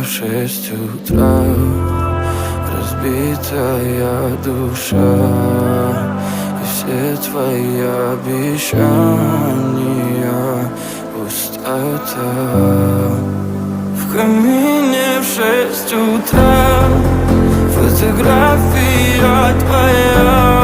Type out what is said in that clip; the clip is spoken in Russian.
в 6 утра, разбитая душа, и все твои обещания пустота. В камине в 6 утра фотография твоя,